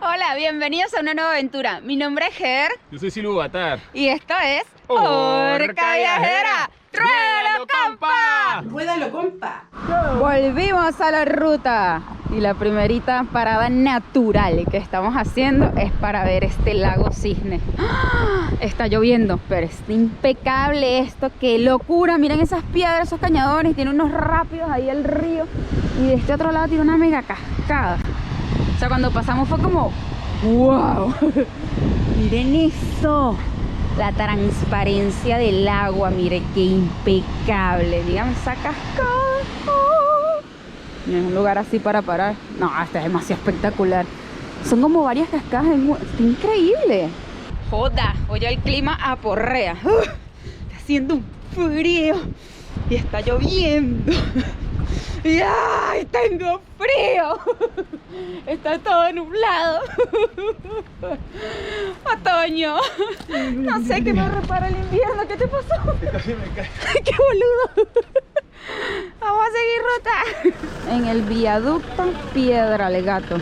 Hola, bienvenidos a una nueva aventura. Mi nombre es Ger. Yo soy Silvio Batar. Y esto es Orca Viajera. ¡Ruédalo, compa! ¡Ruédalo, compa! Volvimos a la ruta. Y la primerita parada natural que estamos haciendo es para ver este lago Cisne. ¡Ah! Está lloviendo, pero está impecable esto. ¡Qué locura! Miren esas piedras, esos cañadones. Tiene unos rápidos ahí el río. Y de este otro lado tiene una mega cascada. O sea, cuando pasamos fue como ¡wow! Miren eso. La transparencia del agua, miren qué impecable. Dígame esa cascada. ¡Oh! Es un lugar así para parar. No, este es demasiado espectacular. Son como varias cascadas. Está increíble. Joda, oye, el clima aporrea. Está haciendo un frío y está lloviendo. Y ¡ay, tengo frío! Está todo nublado. Otoño. No sé qué me repara el invierno. ¿Qué te pasó? Casi me cae. ¡Qué boludo! Vamos a seguir ruta. En el viaducto Piedra al Gato.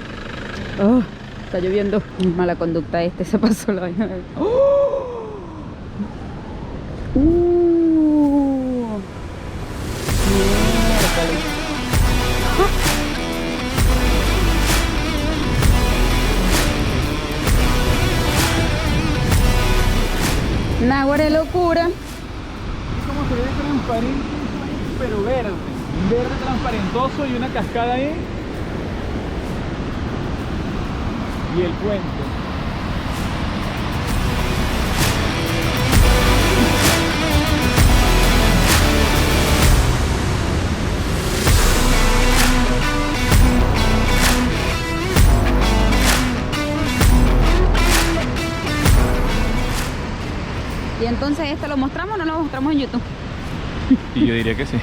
Oh, está lloviendo. Mala conducta se pasó la vaina. ¡Oh! Miércoles. Náguara, locura. Es como se ve transparente, pero verde. Un verde transparentoso y una cascada ahí. Y el puente. Y entonces ¿esto lo mostramos o no lo mostramos en YouTube? Y yo diría que sí.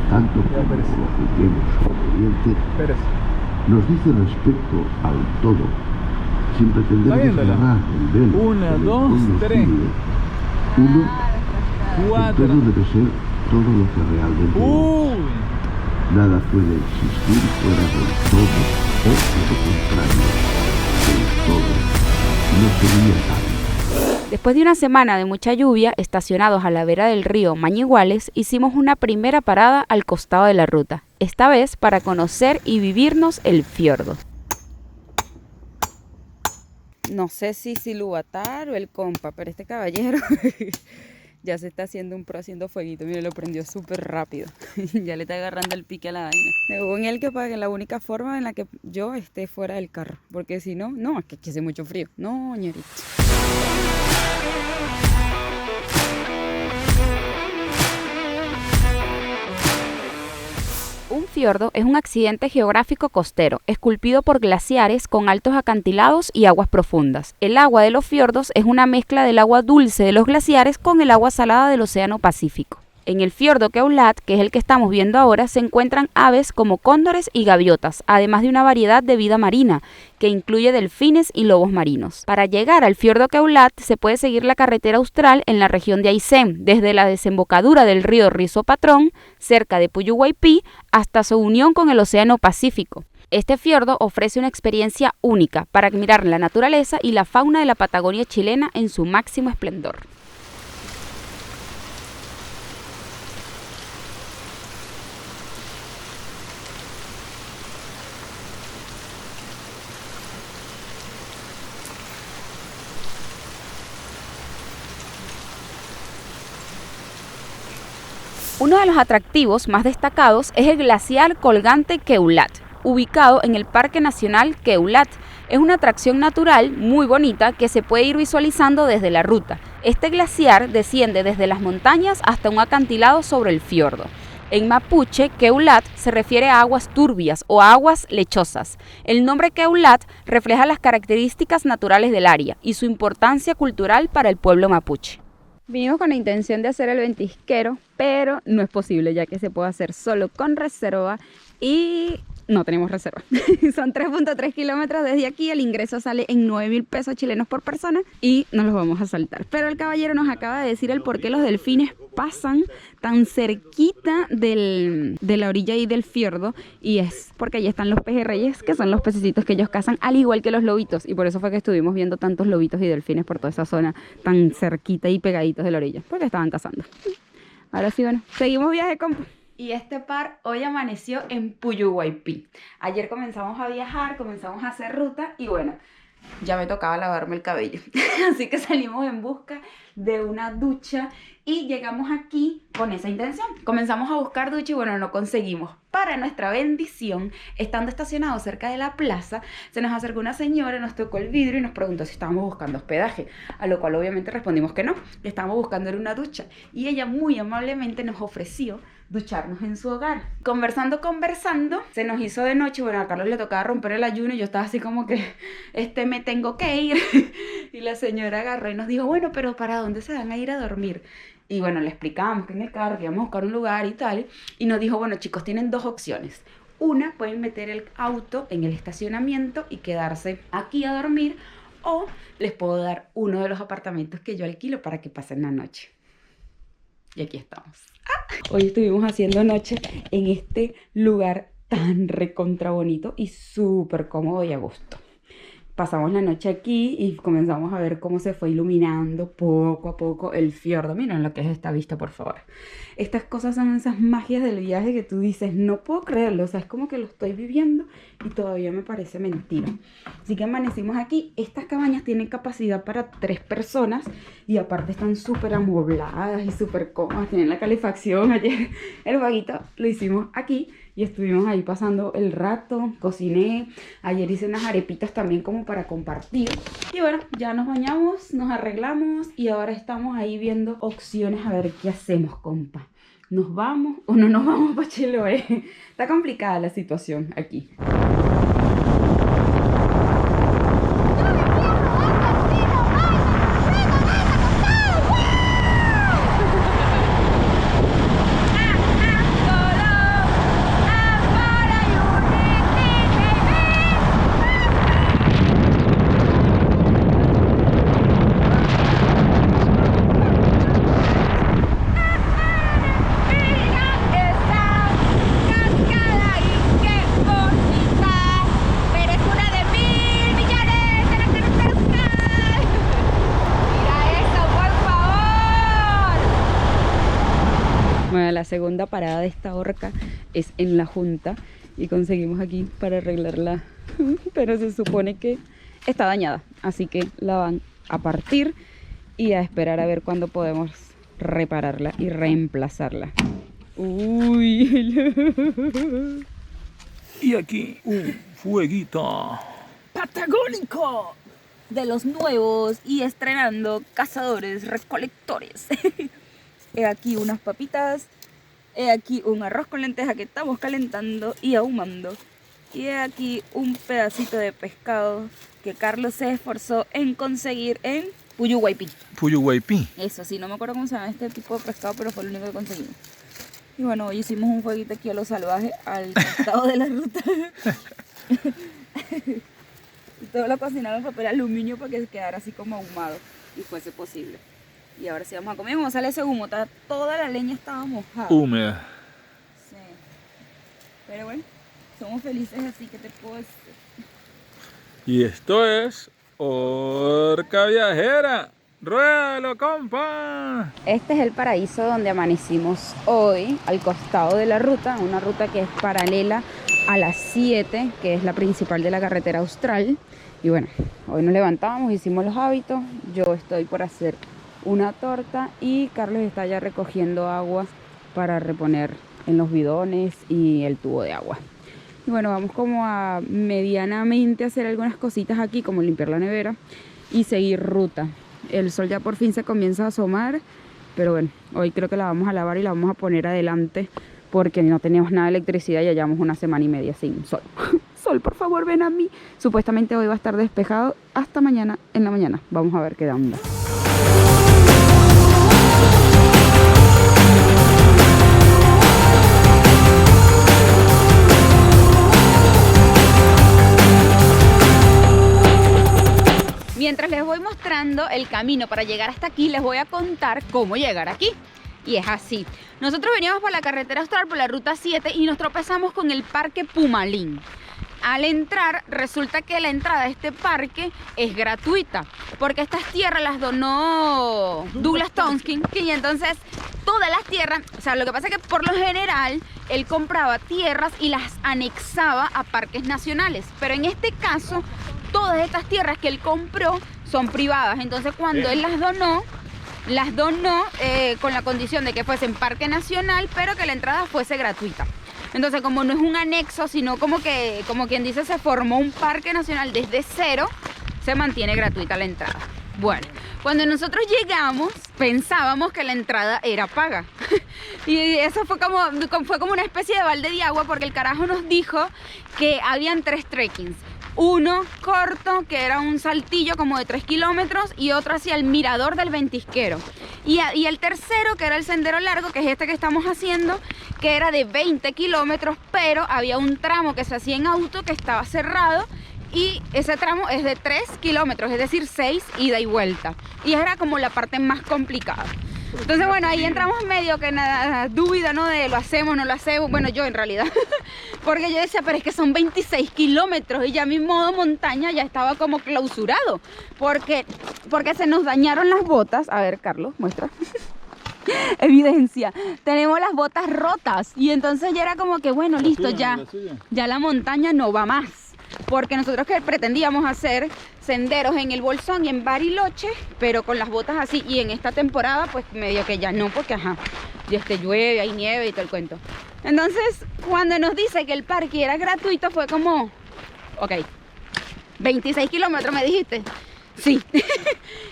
Tanto como lo juzguemos conveniente, Espérese. nos dice respecto al todo, sin pretender ¿Está viéndola? desgarrar el velo. Una, del dos, fondo tres. suyo. Uno, el Cuatro. todo debe ser todo lo que realmente es. Uy. Nada puede existir fuera del todo o de lo contrario. El todo no sería tal. Después de una semana de mucha lluvia, estacionados a la vera del río Mañiguales, hicimos una primera parada al costado de la ruta, esta vez para conocer y vivirnos el fiordo. No sé si Silúvatar o el compa, pero este caballero ya se está haciendo un pro haciendo fueguito. Mire, lo prendió súper rápido. Ya le está agarrando el pique a la vaina. Según él, que pague la única forma en la que yo esté fuera del carro, porque si no, es que hace mucho frío. No, ñerito. Un fiordo es un accidente geográfico costero, esculpido por glaciares con altos acantilados y aguas profundas. El agua de los fiordos es una mezcla del agua dulce de los glaciares con el agua salada del Océano Pacífico. En el fiordo Keulat, que es el que estamos viendo ahora, se encuentran aves como cóndores y gaviotas, además de una variedad de vida marina, que incluye delfines y lobos marinos. Para llegar al fiordo Keulat se puede seguir la carretera austral en la región de Aysén, desde la desembocadura del río Rizo Patrón, cerca de Puyuhuaypí, hasta su unión con el Océano Pacífico. Este fiordo ofrece una experiencia única para admirar la naturaleza y la fauna de la Patagonia chilena en su máximo esplendor. Uno de los atractivos más destacados es el glaciar colgante Keulat, ubicado en el Parque Nacional Keulat. Es una atracción natural muy bonita que se puede ir visualizando desde la ruta. Este glaciar desciende desde las montañas hasta un acantilado sobre el fiordo. En mapuche, Keulat se refiere a aguas turbias o a aguas lechosas. El nombre Keulat refleja las características naturales del área y su importancia cultural para el pueblo mapuche. Vinimos con la intención de hacer el ventisquero, pero no es posible ya que se puede hacer solo con reserva y no tenemos reserva. Son 3.3 kilómetros desde aquí, el ingreso sale en 9.000 pesos chilenos por persona y nos los vamos a saltar. Pero el caballero nos acaba de decir el por qué los delfines pasan tan cerquita de la orilla y del fiordo, y es porque allí están los pejerreyes, que son los pececitos que ellos cazan, al igual que los lobitos, y por eso fue que estuvimos viendo tantos lobitos y delfines por toda esa zona tan cerquita y pegaditos de la orilla, porque estaban cazando. Ahora sí, bueno, seguimos viaje, compa. Y este par hoy amaneció en Puyuhuaypí. Ayer comenzamos a viajar, comenzamos a hacer ruta y bueno, ya me tocaba lavarme el cabello. Así que salimos en busca de una ducha y llegamos aquí con esa intención. Comenzamos a buscar ducha y bueno, no conseguimos. Para nuestra bendición, estando estacionados cerca de la plaza, se nos acercó una señora, nos tocó el vidrio y nos preguntó si estábamos buscando hospedaje. A lo cual obviamente respondimos que no, que estábamos buscando era una ducha. Y ella muy amablemente nos ofreció ducharnos en su hogar. Conversando, se nos hizo de noche. Bueno, a Carlos le tocaba romper el ayuno y yo estaba así como que, me tengo que ir. Y la señora agarró y nos dijo, bueno, pero ¿para dónde se van a ir a dormir? Y bueno, le explicamos que en el carro, que íbamos a buscar un lugar y tal. Y nos dijo, bueno, chicos, tienen dos opciones. Una, pueden meter el auto en el estacionamiento y quedarse aquí a dormir. O les puedo dar uno de los apartamentos que yo alquilo para que pasen la noche. Y aquí estamos. Hoy estuvimos haciendo noche en este lugar tan recontra bonito y súper cómodo y a gusto. Pasamos la noche aquí y comenzamos a ver cómo se fue iluminando poco a poco el fiordo. Miren lo que es esta vista, por favor. Estas cosas son esas magias del viaje que tú dices, no puedo creerlo. O sea, es como que lo estoy viviendo y todavía me parece mentira. Así que amanecimos aquí. Estas cabañas tienen capacidad para 3 personas y aparte están súper amobladas y súper cómodas. Tienen la calefacción. Ayer el vaguito lo hicimos aquí y estuvimos ahí pasando el rato. Cociné. Ayer hice unas arepitas también como para compartir. Y bueno, ya nos bañamos, nos arreglamos y ahora estamos ahí viendo opciones a ver qué hacemos, compa. ¿Nos vamos o no nos vamos para Chiloé? Está complicada la situación aquí. La segunda parada de esta horca es en la Junta y conseguimos aquí para arreglarla, pero se supone que está dañada, así que la van a partir y a esperar a ver cuándo podemos repararla y reemplazarla. Uy. Y aquí un fueguito patagónico de los nuevos y estrenando cazadores recolectores. He aquí unas papitas. He aquí un arroz con lenteja que estamos calentando y ahumando. Y he aquí un pedacito de pescado que Carlos se esforzó en conseguir en Puyuhuaypí. Puyuhuaypí. Eso sí, no me acuerdo cómo se llama este tipo de pescado, pero fue lo único que conseguimos. Y bueno, hoy hicimos un fueguito aquí a lo salvaje, al costado de la ruta. Y todo lo cocinamos en papel aluminio para que quedara así como ahumado y fuese posible. Y ahora sí vamos a comer. Vamos a sale ese humo. Toda la leña estaba mojada. Húmeda. Sí. Pero bueno, somos felices así que te puedo decir. Y esto es Orca Viajera. ¡Ruédalo, compa! Este es el paraíso donde amanecimos hoy, al costado de la ruta. Una ruta que es paralela a la 7, que es la principal de la carretera austral. Y bueno, hoy nos levantamos, hicimos los hábitos. Yo estoy por hacer una torta y Carlos está ya recogiendo agua para reponer en los bidones y el tubo de agua. Y bueno, vamos como a medianamente hacer algunas cositas aquí, como limpiar la nevera y seguir ruta. El sol ya por fin se comienza a asomar, pero bueno, hoy creo que la vamos a lavar y la vamos a poner adelante porque no teníamos nada de electricidad y ya llevamos 1 semana y media sin sol. Sol, por favor, ven a mí. Supuestamente hoy va a estar despejado hasta mañana en la mañana. Vamos a ver qué onda. haciendo el camino para llegar hasta aquí, les voy a contar cómo llegar aquí. Y es así. Nosotros veníamos por la carretera austral, por la ruta 7, y nos tropezamos con el Parque Pumalín. Al entrar, resulta que la entrada a este parque es gratuita, porque estas tierras las donó Douglas Townsend, y entonces todas las tierras, o sea, lo que pasa es que por lo general él compraba tierras y las anexaba a parques nacionales, pero en este caso todas estas tierras que él compró son privadas. Entonces cuando él las donó con la condición de que fuesen parque nacional, pero que la entrada fuese gratuita. Entonces, como no es un anexo, sino como quien dice, se formó un parque nacional desde cero, se mantiene gratuita la entrada. Bueno, cuando nosotros llegamos, pensábamos que la entrada era paga. Y eso fue como una especie de balde de agua, porque el carajo nos dijo que habían 3 trekkings. Uno corto, que era un saltillo como de 3 kilómetros, y otro hacia el mirador del Ventisquero. Y el tercero, que era el sendero largo, que es este que estamos haciendo, que era de 20 kilómetros, pero había un tramo que se hacía en auto que estaba cerrado, y ese tramo es de 3 kilómetros, es decir, 6 ida y vuelta. Y era como la parte más complicada. Entonces, bueno, ahí entramos medio que nada, dúvida, ¿no? De lo hacemos, no lo hacemos. Bueno, yo en realidad, porque yo decía, pero es que son 26 kilómetros y ya mi modo montaña ya estaba como clausurado, porque se nos dañaron las botas. A ver, Carlos, muestra. Evidencia, tenemos las botas rotas, y entonces ya era como que, bueno, listo, ya la montaña no va más. Porque nosotros que pretendíamos hacer senderos en el Bolsón y en Bariloche, pero con las botas así, y en esta temporada pues medio que ya no, porque ajá, llueve, hay nieve y todo el cuento. Entonces, cuando nos dice que el parque era gratuito, fue como, ok, 26 kilómetros me dijiste. Sí.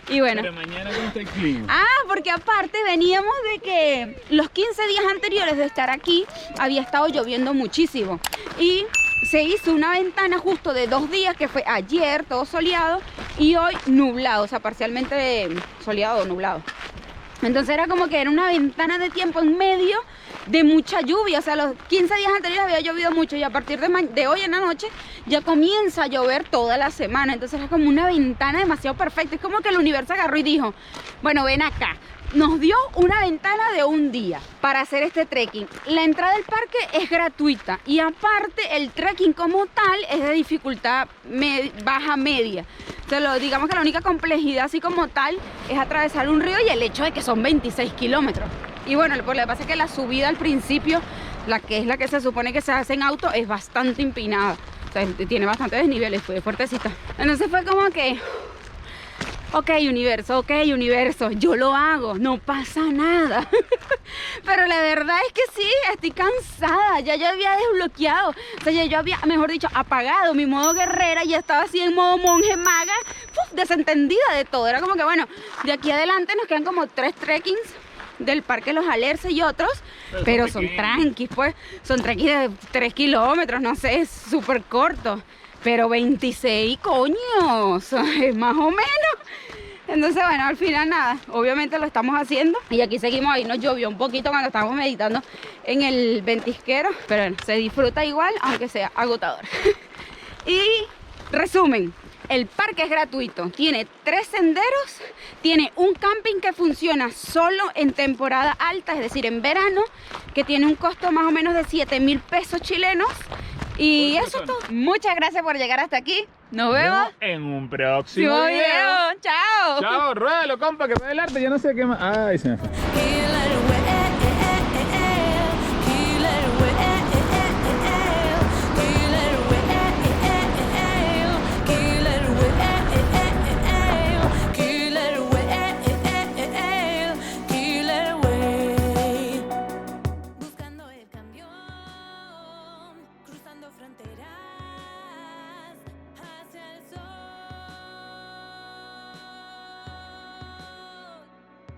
Y bueno. Pero mañana cómo está el clima. Porque aparte veníamos de que los 15 días anteriores de estar aquí había estado lloviendo muchísimo. Y se hizo una ventana justo de 2 días, que fue ayer todo soleado y hoy nublado, o sea, parcialmente soleado o nublado. Entonces era como que era una ventana de tiempo en medio de mucha lluvia. O sea, los 15 días anteriores había llovido mucho, y a partir de hoy en la noche ya comienza a llover toda la semana. Entonces era como una ventana demasiado perfecta. Es como que el universo agarró y dijo, bueno, ven acá. Nos dio una ventana de un día para hacer este trekking. La entrada del parque es gratuita, y aparte el trekking como tal es de dificultad baja media. O sea, digamos que la única complejidad así como tal es atravesar un río y el hecho de que son 26 kilómetros. Y bueno, lo que pasa es que la subida al principio, la que se supone que se hace en auto, es bastante empinada. O sea, tiene bastantes desniveles, fue fuertecita. Entonces fue como que, ok universo, yo lo hago, no pasa nada. Pero la verdad es que sí, estoy cansada, ya yo había desbloqueado, o sea, ya yo había, mejor dicho, apagado mi modo guerrera, y ya estaba así en modo monje maga, desentendida de todo. Era como que, bueno, de aquí adelante nos quedan como 3 trekkings del Parque Los Alerces y otros, pero son tranquis, pues, son tranquis de 3 kilómetros, no sé, es súper corto. Pero 26, coños, es más o menos. Entonces, bueno, al final nada, obviamente lo estamos haciendo. Y aquí seguimos, ahí nos llovió un poquito cuando estábamos meditando en el Ventisquero. Pero bueno, se disfruta igual, aunque sea agotador. Y resumen, el parque es gratuito, tiene 3 senderos, tiene un camping que funciona solo en temporada alta, es decir, en verano, que tiene un costo más o menos de 7.000 pesos chilenos. Y eso es todo. Muchas gracias por llegar hasta aquí. Nos vemos en un próximo video. Chao. Chao, ruédalo, compa, que me dé el arte. Yo no sé qué más. Ay, se me fue.